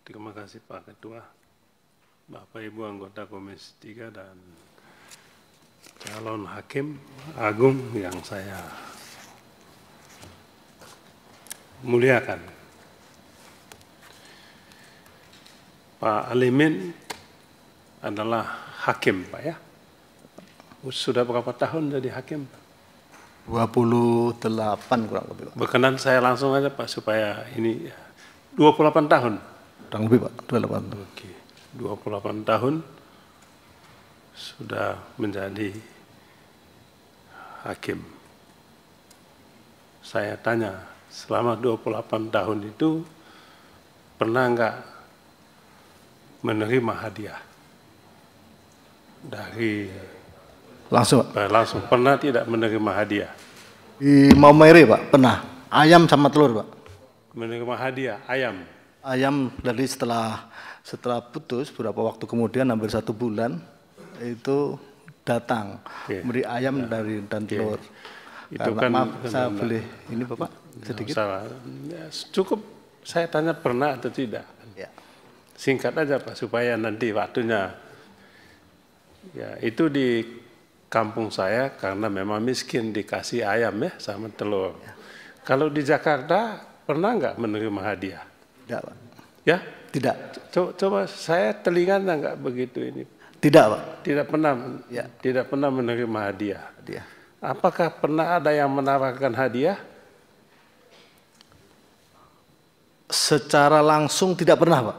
Terima kasih Pak Ketua, Bapak Ibu anggota Komisi 3 dan calon hakim agung yang saya muliakan. Pak Alimin adalah hakim, Pak ya. Sudah berapa tahun jadi hakim? 28 kurang lebih, Pak. Berkenan saya langsung aja Pak supaya ini 28 tahun. Kurang lebih, Pak, 28. Oke, 28 tahun sudah menjadi hakim. Saya tanya, selama 28 tahun itu pernah enggak menerima hadiah? Dari Langsung, Pak. langsung pernah tidak menerima hadiah? Di Maumere, Pak, pernah. Ayam sama telur, Pak. Menerima hadiah ayam. Ayam dari setelah putus beberapa waktu kemudian hampir 1 bulan itu datang beri ayam dan telur. Itu Karena, kan maaf, saya boleh ini Bapak sedikit. Salah. Ya, cukup saya tanya pernah atau tidak. Ya. Singkat aja Pak supaya nanti waktunya. Ya, itu di kampung saya karena memang miskin dikasih ayam ya sama telur. Ya. Kalau di Jakarta pernah nggak menerima hadiah? Tidak, Pak. Ya? Tidak. Coba saya telinganya nggak begitu ini. Tidak, Pak. Tidak pernah. Ya. Tidak pernah menerima hadiah. Hadiah. Apakah pernah ada yang menawarkan hadiah? Secara langsung tidak pernah, Pak.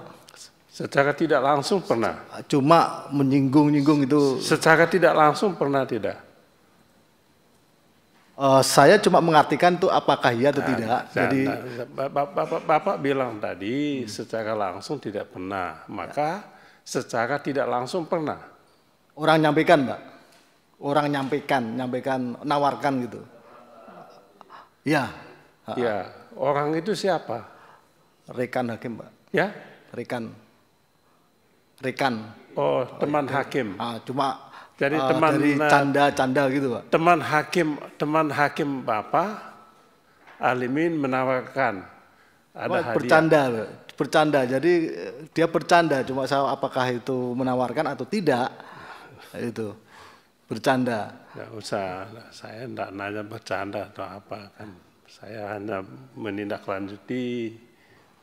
Secara tidak langsung pernah. Cuma menyinggung-nyinggung itu. Secara tidak langsung pernah tidak? Saya cuma mengartikan itu apakah iya atau tidak. Jadi Bapak bilang tadi secara langsung tidak pernah, maka secara tidak langsung pernah. orang nyampaikan, Pak. Orang nyampaikan, nawarkan gitu. Ya. Ya, orang itu siapa? Rekan hakim, Pak. Ya? Rekan. Oh, teman hakim. Cuma jadi dari canda gitu, Pak. Teman hakim Bapak Alimin menawarkan ada hadiah. Bercanda. Jadi dia bercanda, cuma saya apakah itu menawarkan atau tidak. Itu bercanda. Nggak usah, saya enggak nanya bercanda atau apa kan. Saya hanya menindaklanjuti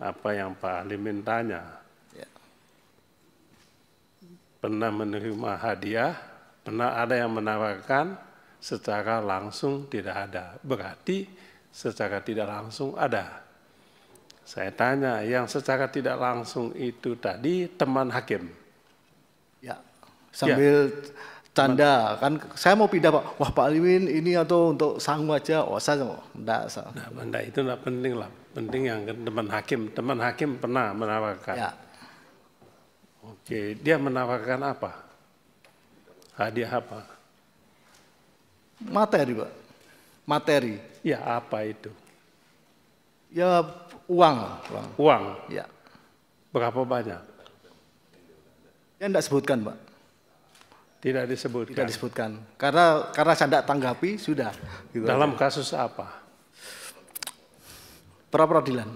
apa yang Pak Alimin tanya. Ya. Pernah menerima hadiah, pernah ada yang menawarkan, secara langsung tidak ada. Berarti secara tidak langsung ada. Saya tanya, yang secara tidak langsung itu tadi teman hakim. Ya, sambil canda. Kan saya mau pindah, Pak. Wah, Pak Alimin ini atau untuk sangu aja. Oh, saya enggak. Nah, itu enggak penting lah. Penting yang teman hakim. Teman hakim pernah menawarkan. Ya. Oke, dia menawarkan apa? Hadiah apa? Materi, Pak. Materi. Ya, apa itu? Ya, uang. Ya. Berapa banyak? Ya, enggak sebutkan, Pak. Tidak disebutkan. Tidak disebutkan. Karena saya tidak tanggapi, sudah. Gitu dalam aja. kasus apa? Pra-peradilan.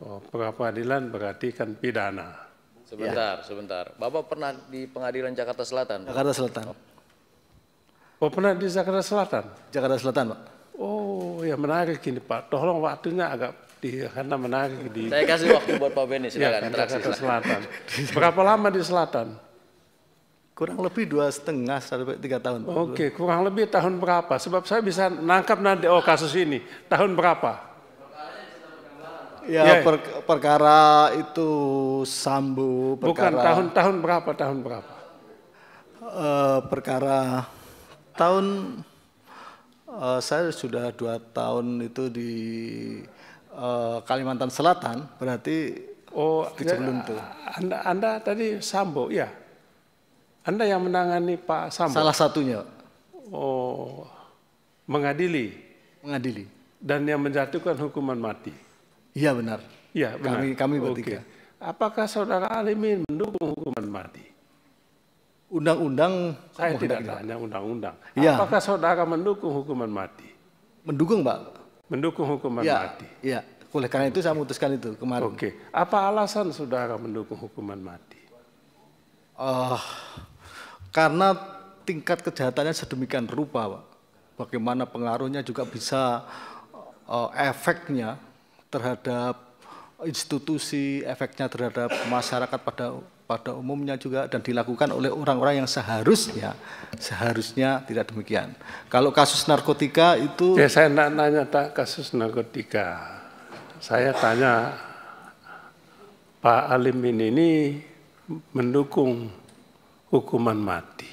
Oh, pra-peradilan berarti kan pidana. Sebentar. Bapak pernah di pengadilan Jakarta Selatan? Jakarta Selatan. Oh, pernah di Jakarta Selatan? Jakarta Selatan, Pak. Oh, ya menarik ini Pak. Tolong waktunya agak karena menarik di. Saya kasih waktu buat Pak Beni, silakan. Ya, Jakarta Selatan. Berapa lama di Selatan? Kurang lebih 2,5 sampai 3 tahun. Oke, kurang lebih tahun berapa? Sebab saya bisa nangkap nanti, kasus ini. Tahun berapa? Ya, perkara itu Sambo. Bukan, tahun berapa? Perkara tahun, saya sudah 2 tahun itu di Kalimantan Selatan, berarti sebelum itu. Anda tadi Sambo, ya? Anda yang menangani Pak Sambo? Salah satunya. Oh, mengadili. Dan yang menjatuhkan hukuman mati. Iya benar. Iya benar. Kami bertiga. Apakah saudara Alimin mendukung hukuman mati? Undang-undang. Saya tidak tanya undang-undang. Ya. Apakah saudara mendukung hukuman mati? Mendukung, Pak. Mendukung hukuman mati. Iya. Oleh karena itu saya memutuskan itu kemarin. Oke. Apa alasan saudara mendukung hukuman mati? Karena tingkat kejahatannya sedemikian rupa, Pak. Bagaimana pengaruhnya juga bisa efeknya terhadap institusi, efeknya terhadap masyarakat pada umumnya juga, dan dilakukan oleh orang-orang yang seharusnya tidak demikian. Kalau kasus narkotika itu... Ya, saya nanya kasus narkotika. Saya tanya, Pak Alimin ini mendukung hukuman mati.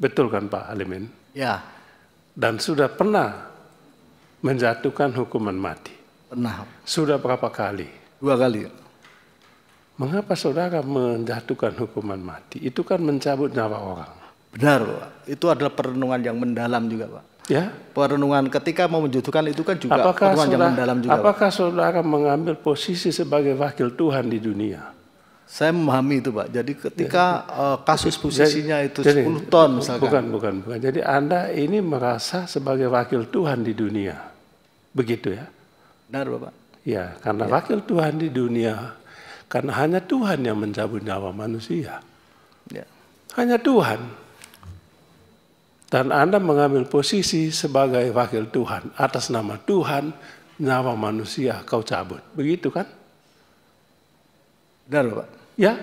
Betul kan Pak Alimin? Ya. Dan sudah pernah menjatuhkan hukuman mati? Pernah. Sudah berapa kali? 2 kali. Mengapa saudara menjatuhkan hukuman mati? Itu kan mencabut nyawa orang. Benar, Pak. Itu adalah perenungan yang mendalam juga, Pak. Ya. Perenungan ketika mau menjatuhkan itu kan juga perenungan yang mendalam juga. Apakah saudara mengambil posisi sebagai wakil Tuhan di dunia? Saya memahami itu, Pak. Jadi ketika kasus posisinya itu 10 ton misalkan. Bukan. Jadi Anda ini merasa sebagai wakil Tuhan di dunia. Begitu ya? Benar, Bapak. Ya, karena wakil Tuhan di dunia, karena hanya Tuhan yang mencabut nyawa manusia. Ya. Hanya Tuhan. Dan Anda mengambil posisi sebagai wakil Tuhan. Atas nama Tuhan, nyawa manusia kau cabut. Begitu kan? Benar, Bapak. Ya,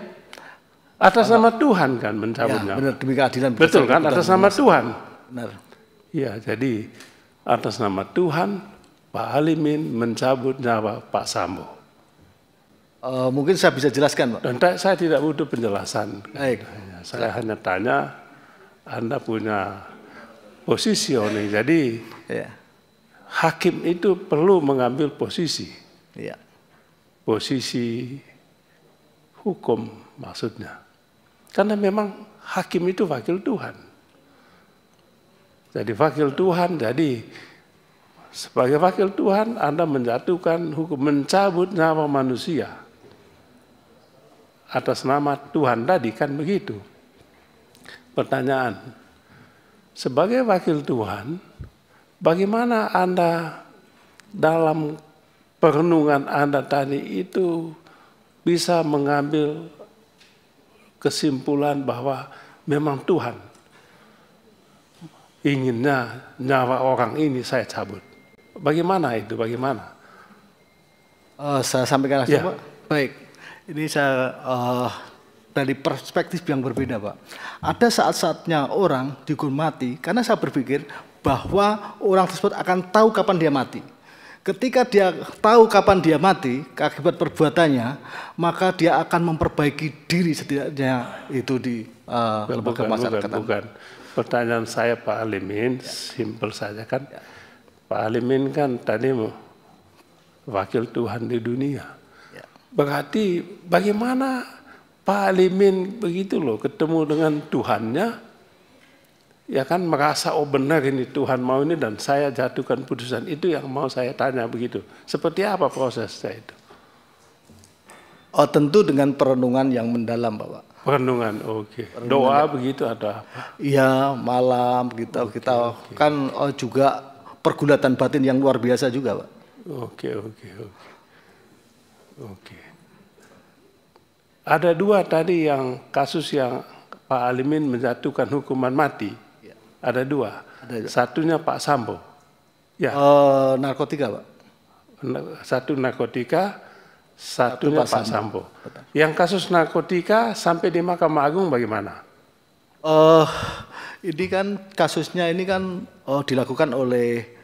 atas nama Tuhan kan mencabut nyawa. Benar, demi keadilan. Betul kan, atas nama Tuhan. Benar. Ya, jadi atas nama Tuhan, Pak Alimin mencabut nyawa Pak Sambo. Mungkin saya bisa jelaskan, Pak. Dan saya tidak butuh penjelasan. Baik. Saya hanya tanya, Anda punya posisioning. Jadi hakim itu perlu mengambil posisi. Ya. Posisi hukum maksudnya. Karena memang hakim itu wakil Tuhan. Jadi wakil Tuhan, jadi sebagai wakil Tuhan Anda menjatuhkan hukum, mencabut nyawa manusia atas nama Tuhan tadi, kan begitu. Pertanyaan, sebagai wakil Tuhan, bagaimana Anda dalam perenungan Anda tadi itu bisa mengambil kesimpulan bahwa memang Tuhan inginnya nyawa orang ini saya cabut? Bagaimana itu? Bagaimana? Saya sampaikan langsung, Pak. Baik, ini saya dari perspektif yang berbeda, Pak. Ada saat-saatnya orang dihukum mati karena saya berpikir bahwa orang tersebut akan tahu kapan dia mati. Ketika dia tahu kapan dia mati akibat perbuatannya, maka dia akan memperbaiki diri setidaknya itu di lembaga masyarakat. Bukan. Pertanyaan saya Pak Alimin, simpel saja kan. Pak Alimin kan tadi wakil Tuhan di dunia. Berarti bagaimana Pak Alimin begitu loh, ketemu dengan Tuhannya, ya kan merasa oh benar ini Tuhan mau ini dan saya jatuhkan putusan, itu yang mau saya tanya begitu. Seperti apa prosesnya itu? Oh, tentu dengan perenungan yang mendalam, Bapak. Perenungan, oke. Doa begitu atau apa? Iya, malam kita kan juga pergulatan batin yang luar biasa juga, Pak. Oke. Ada 2 tadi yang kasus yang Pak Alimin menjatuhkan hukuman mati. Ada 2. Satunya Pak Sambo. Ya. Narkotika, Pak. Satu narkotika, satunya Pak Sambo. Yang kasus narkotika sampai di Mahkamah Agung bagaimana? Ini kan kasusnya ini kan dilakukan oleh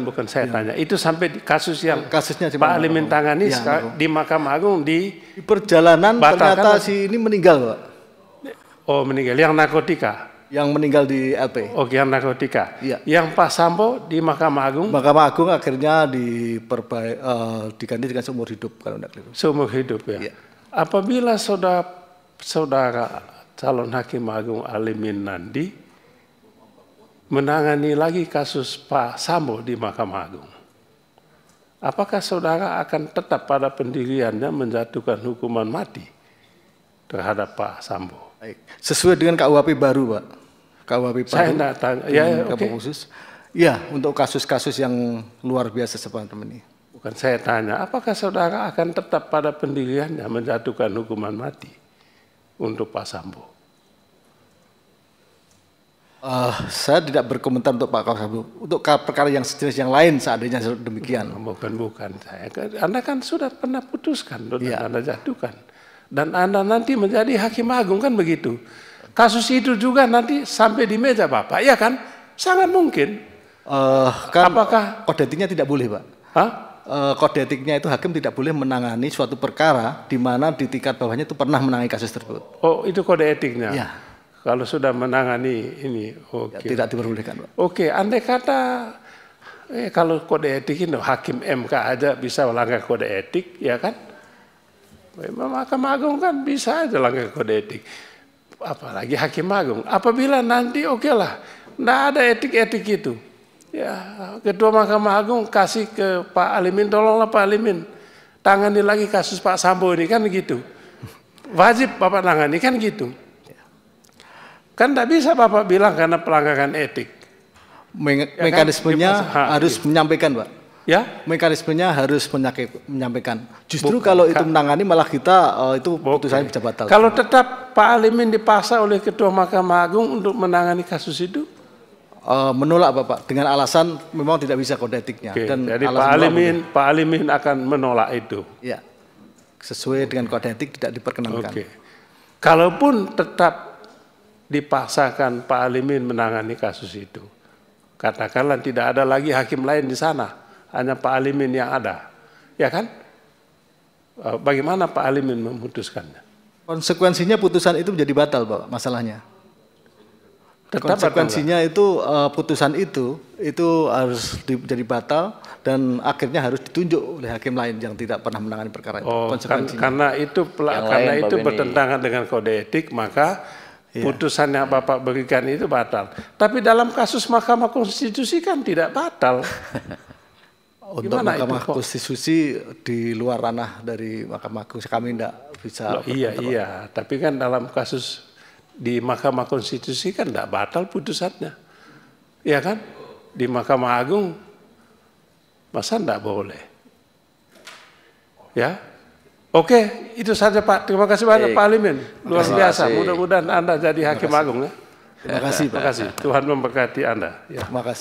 bukan saya tanya. Itu sampai kasus yang kasusnya Pak Alimin tangani di Mahkamah Agung di perjalanan ternyata si ini meninggal, Pak. Oh, meninggal. Yang narkotika. Yang meninggal di LP. Oh, yang narkotika. Iya. Yang Pak Sambo di Mahkamah Agung. Mahkamah Agung akhirnya diganti dengan seumur hidup kalau tidak keliru. Seumur hidup ya. Iya. Apabila saudara calon hakim agung Alimin Nandi menangani lagi kasus Pak Sambo di Mahkamah Agung, apakah saudara akan tetap pada pendiriannya menjatuhkan hukuman mati terhadap Pak Sambo? Baik. Sesuai dengan KUHP baru, Pak. KUHP baru. Saya tidak tanya. Ya, khusus. Ya, untuk kasus-kasus yang luar biasa seperti ini. Bukan saya tanya, apakah saudara akan tetap pada pendiriannya menjatuhkan hukuman mati untuk Pak Sambo? Saya tidak berkomentar untuk Pak Sambo. Untuk perkara yang sejenis yang lain seandainya demikian. Bukan saya. Anda kan sudah pernah putuskan dan Anda jatuhkan. Dan Anda nanti menjadi hakim agung kan begitu. Kasus itu juga nanti sampai di meja Bapak, ya kan? Sangat mungkin. Kan apakah kode etiknya tidak boleh, Pak? Hah? Kode etiknya itu hakim tidak boleh menangani suatu perkara di mana di tingkat bawahnya itu pernah menangani kasus tersebut. Oh, itu kode etiknya? Ya. Kalau sudah menangani ini, oke. Ya, tidak diperbolehkan, Pak. Oke, andai kata kalau kode etik ini hakim MK aja bisa melanggar kode etik, ya kan? Mahkamah Agung kan bisa aja langgar kode etik. Apalagi hakim agung. Apabila nanti oke lah, nggak ada etik-etik itu. Ya, Ketua Mahkamah Agung kasih ke Pak Alimin, tolonglah Pak Alimin, tangani lagi kasus Pak Sambo ini, kan gitu. Wajib Bapak tangani, kan gitu. Kan tidak bisa Bapak bilang karena pelanggaran etik. Mekanismenya harus menyampaikan, Pak. Ya, mekanismenya harus menyampaikan. Justru kalau itu menangani malah kita itu putusannya bisa batal. Kalau tetap Pak Alimin dipaksa oleh Ketua Mahkamah Agung untuk menangani kasus itu, menolak Bapak dengan alasan memang tidak bisa kode etiknya. Dan jadi Pak Alimin akan menolak itu. Ya, sesuai dengan kode etik tidak diperkenankan. Oke. Kalaupun tetap dipaksakan Pak Alimin menangani kasus itu, katakanlah tidak ada lagi hakim lain di sana, hanya Pak Alimin yang ada, ya kan? Bagaimana Pak Alimin memutuskannya? Konsekuensinya putusan itu menjadi batal, Pak, masalahnya. Konsekuensinya itu putusan itu harus jadi batal dan akhirnya harus ditunjuk oleh hakim lain yang tidak pernah menangani perkara itu. Oh, karena itu bertentangan dengan kode etik, maka putusan yang Bapak berikan itu batal. Tapi dalam kasus Mahkamah Konstitusi kan tidak batal. Untuk Mahkamah Konstitusi di luar ranah dari Mahkamah Konstitusi kami tidak bisa. Iya, tapi kan dalam kasus di Mahkamah Konstitusi kan tidak batal putusannya, ya kan? Di Mahkamah Agung masa tidak boleh? Ya, oke, itu saja Pak. Terima kasih banyak Pak Alimin, luar biasa. Mudah-mudahan Anda jadi hakim agung ya. Terima kasih, Pak. Terima kasih. Tuhan memberkati Anda. Ya. Terima kasih.